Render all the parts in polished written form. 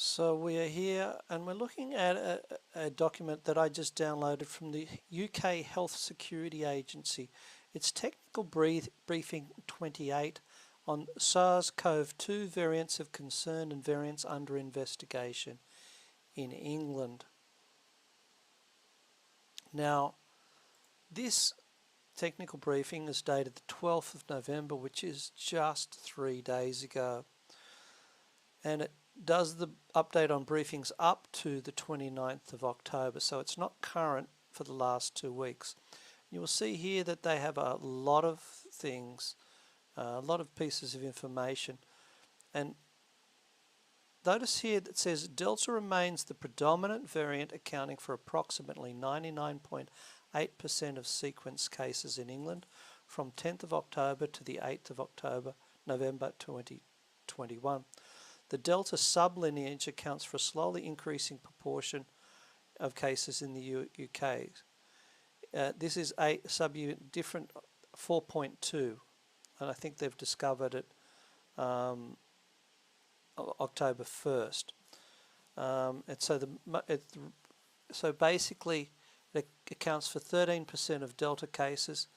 So we are here and we're looking at a document that I just downloaded from the UK Health Security Agency. It's Technical Briefing 28 on SARS-CoV-2 variants of concern and variants under investigation in England. Now, this technical briefing is dated the 12th of November, which is just 3 days ago. And it does the update on briefings up to the 29th of October, so it's not current for the last 2 weeks. You will see here that they have a lot of things, a lot of pieces of information, and notice here that says Delta remains the predominant variant, accounting for approximately 99.8% of sequence cases in England from 10th of October to the 8th of November 2021. The Delta sublineage accounts for a slowly increasing proportion of cases in the UK. This is a subunit different 4.2, and I think they've discovered it October 1st. So basically it accounts for 13% of Delta cases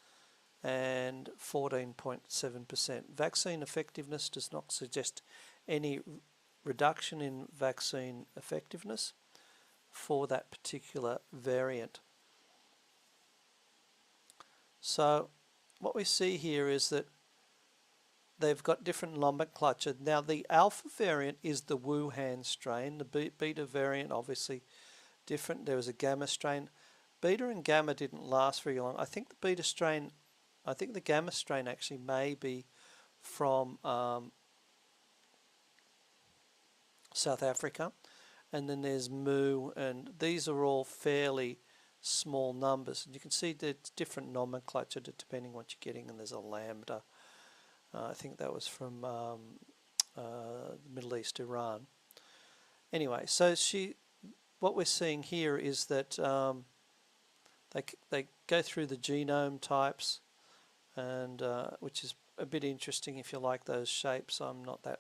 and 14.7%. Vaccine effectiveness does not suggest any reduction in vaccine effectiveness for that particular variant. So what we see here is that they've got different nomenclature. Now the alpha variant is the Wuhan strain. The beta variant obviously different. There was a gamma strain. Beta and gamma didn't last very long. I think the gamma strain actually may be from South Africa, and then there's Mu, and these are all fairly small numbers. And you can see that different nomenclature depending what you're getting, and there's a lambda. I think that was from Middle East, Iran. Anyway, so what we're seeing here is that they go through the genome types, and which is a bit interesting if you like those shapes. I'm not that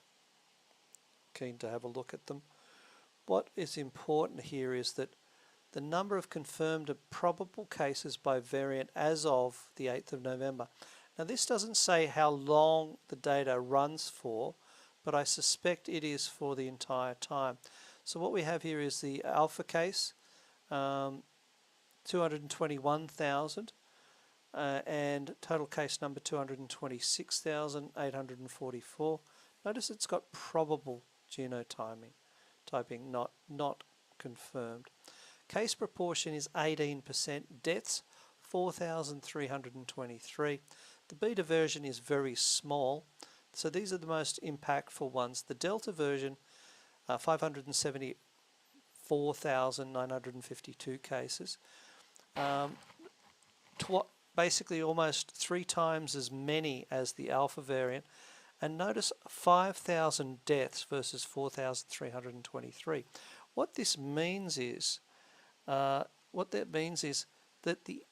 keen to have a look at them. What is important here is that the number of confirmed and probable cases by variant as of the 8th of November. Now this doesn't say how long the data runs for, but I suspect it is for the entire time. So what we have here is the alpha case, 221,000, and total case number 226,844. Notice it's got probable genotyping, not confirmed. Case proportion is 18%. Deaths 4,323. The beta version is very small, so these are the most impactful ones. The Delta version, 574,952 cases. Basically almost 3 times as many as the Alpha variant. And notice 5,000 deaths versus 4,323. What this means is, that the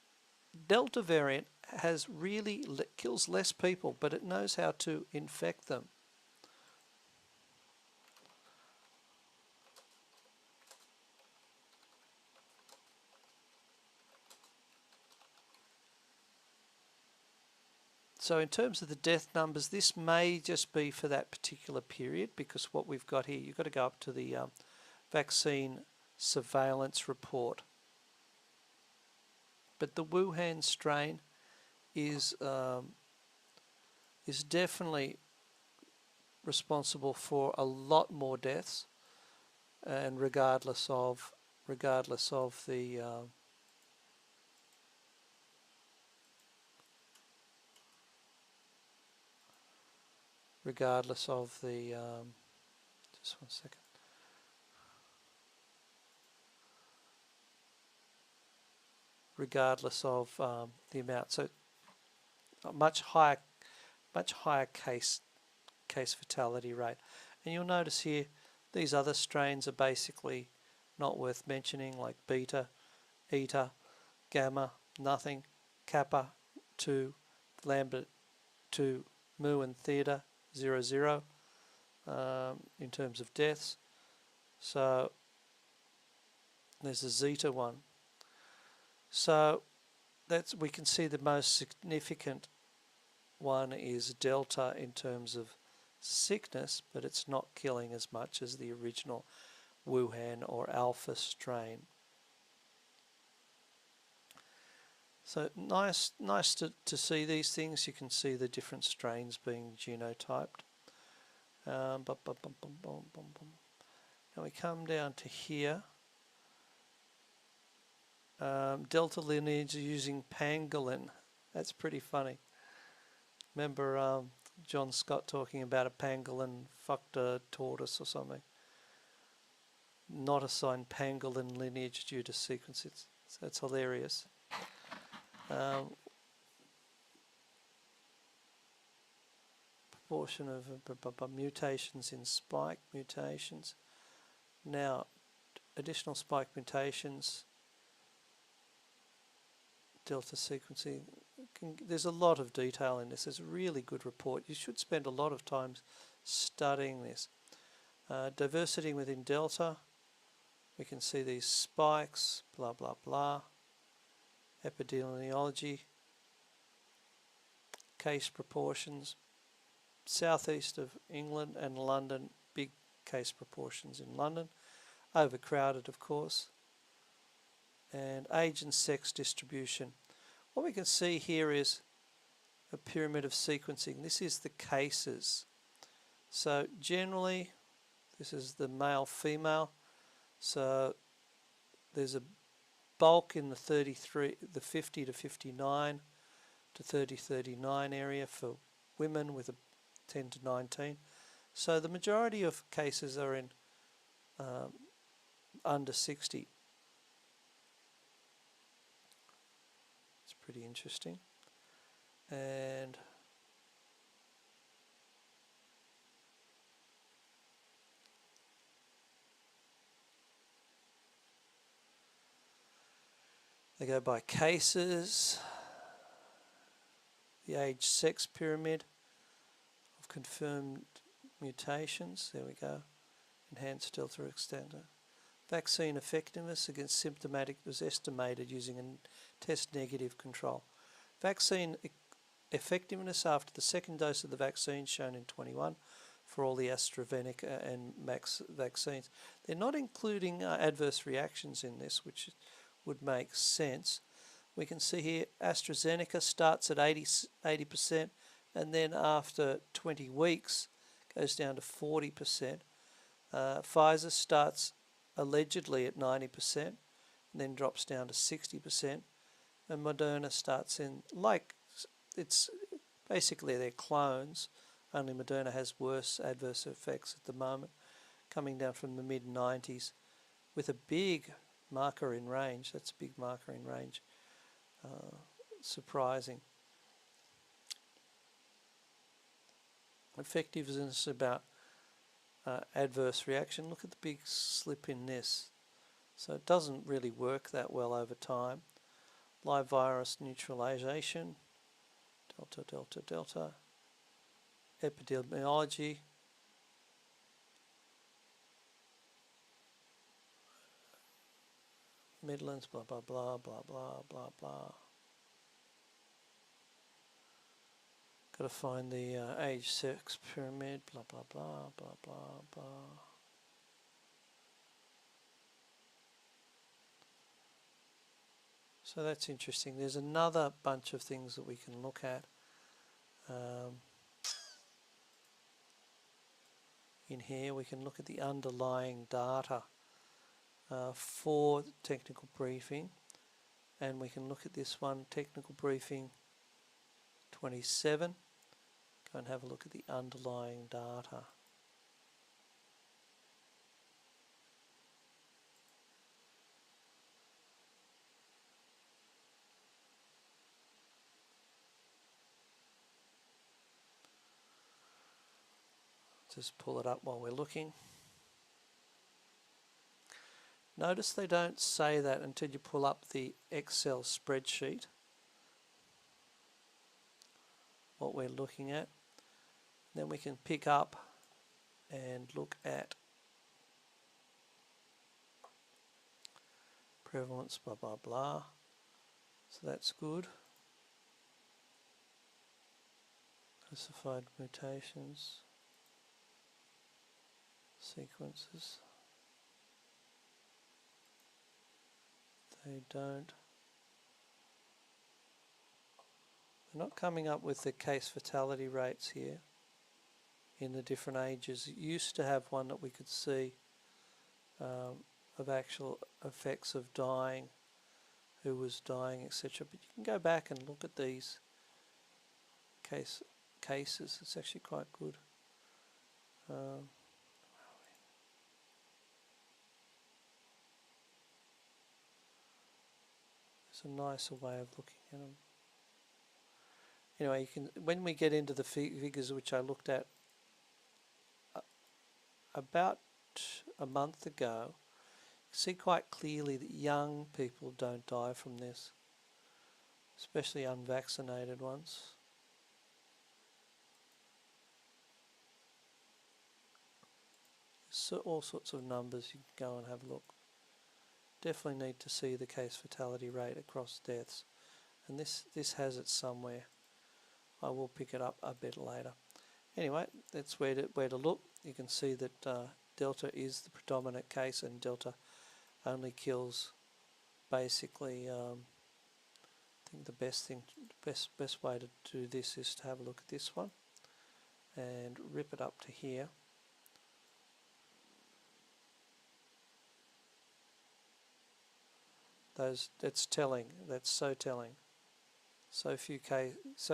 Delta variant has really kills less people, but it knows how to infect them. So in terms of the death numbers, this may just be for that particular period, because what we've got here, you've got to go up to the vaccine surveillance report. But the Wuhan strain is definitely responsible for a lot more deaths, and regardless of the just one second. Regardless of the amount, so a much higher case fatality rate. And you'll notice here these other strains are basically not worth mentioning, like beta, eta, gamma, nothing, kappa, 2, lambda, 2, mu and theta, 0, 0 in terms of deaths. So there's a zeta one. So we can see the most significant one is delta in terms of sickness, but it's not killing as much as the original Wuhan or alpha strain. So nice to see these things. You can see the different strains being genotyped. Now we come down to here. Delta lineage using pangolin. That's pretty funny. Remember John Scott talking about a pangolin fucked a tortoise or something? Not assigned pangolin lineage due to sequences. So that's hilarious. Proportion of mutations in spike mutations. Now, additional spike mutations, delta sequencing. There's a lot of detail in this. It's a really good report. You should spend a lot of time studying this. Diversity within delta. We can see these spikes, blah, blah, blah. Epidemiology. Case proportions. Southeast of England and London, big case proportions in London. Overcrowded, of course. And age and sex distribution. What we can see here is a pyramid of sequencing. This is the cases. So generally, this is the male-female. So there's a bulk in the 50 to 59 to 30-39 area for women with a 10 to 19. So the majority of cases are in under 60. It's pretty interesting. And they go by cases, the age-sex pyramid of confirmed mutations. There we go. Enhanced delta extender. Vaccine effectiveness against symptomatic was estimated using a test negative control. Vaccine effectiveness after the second dose of the vaccine shown in 21 for all the AstraZeneca and Max vaccines. They're not including adverse reactions in this, which would make sense. We can see here AstraZeneca starts at 80% and then after 20 weeks goes down to 40%. Pfizer starts allegedly at 90% and then drops down to 60%. And Moderna starts in, like, it's basically they're clones, only Moderna has worse adverse effects at the moment, coming down from the mid-90s with a big marker in range. That's a big marker in range. Surprising. Effectiveness about adverse reaction. Look at the big slip in this. So it doesn't really work that well over time. Live virus neutralization. Delta, delta, delta. Epidemiology. Midlands, blah, blah, blah, blah, blah, blah, blah. Got to find the age-sex pyramid, blah, blah, blah, blah, blah, blah. So that's interesting. There's another bunch of things that we can look at in here. We can look at the underlying data for technical briefing, and we can look at this one, technical briefing 27. Go and have a look at the underlying data. Just pull it up while we're looking. Notice they don't say that until you pull up the Excel spreadsheet, what we're looking at. Then we can pick up and look at prevalence, blah, blah, blah. So that's good. Classified mutations, sequences. They don't. They're not coming up with the case fatality rates here in the different ages. It used to have one that we could see of actual effects of dying, who was dying, etc. But you can go back and look at these cases. It's actually quite good. It's a nicer way of looking at them. Anyway, you can, when we get into the figures which I looked at about a month ago, see quite clearly that young people don't die from this, especially unvaccinated ones. So all sorts of numbers, you can go and have a look. Definitely need to see the case fatality rate across deaths, and this has it somewhere. I will pick it up a bit later. Anyway, that's where to look. You can see that Delta is the predominant case, and Delta only kills basically. I think the best way to do this is to have a look at this one and rip it up to here. That's telling. That's so telling. So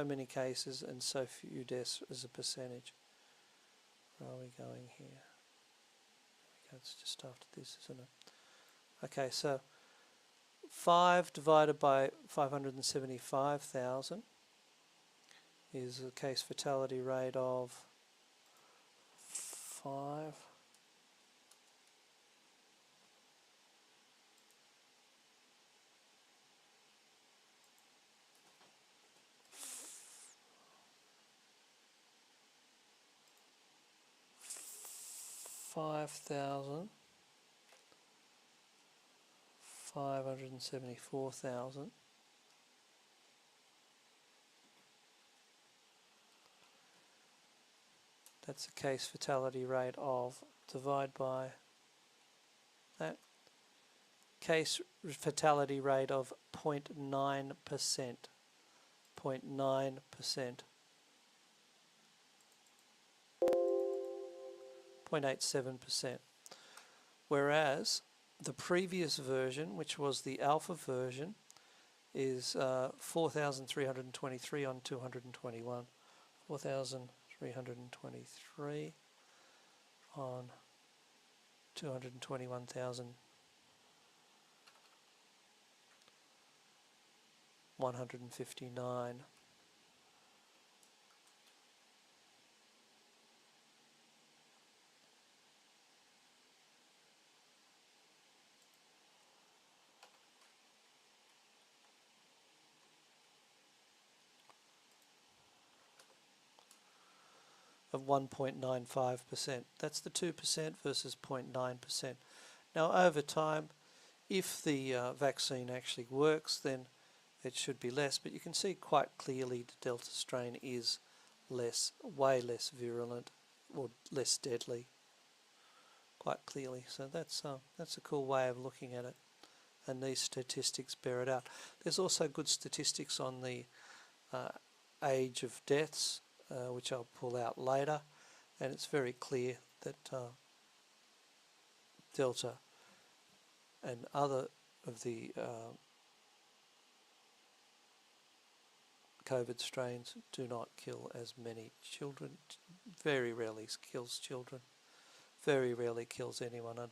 many cases and so few deaths as a percentage. Where are we going here? It's just after this, isn't it? Okay, so 5 divided by 575,000 is a case fatality rate of 5. 574,000. That's a case fatality rate of, divide by that, case fatality rate of 0.9%. 0.9%. 0.87%. Whereas the previous version, which was the alpha version, is 4,323 on 221. 4,323 on 221,159. Of 1.95%. That's the 2% versus 0.9%. Now over time, if the vaccine actually works, then it should be less, but you can see quite clearly the Delta strain is way less virulent or less deadly, quite clearly. So that's a cool way of looking at it, and these statistics bear it out. There's also good statistics on the age of deaths, which I'll pull out later, and it's very clear that Delta and other of the COVID strains do not kill as many children, very rarely kills children, very rarely kills anyone under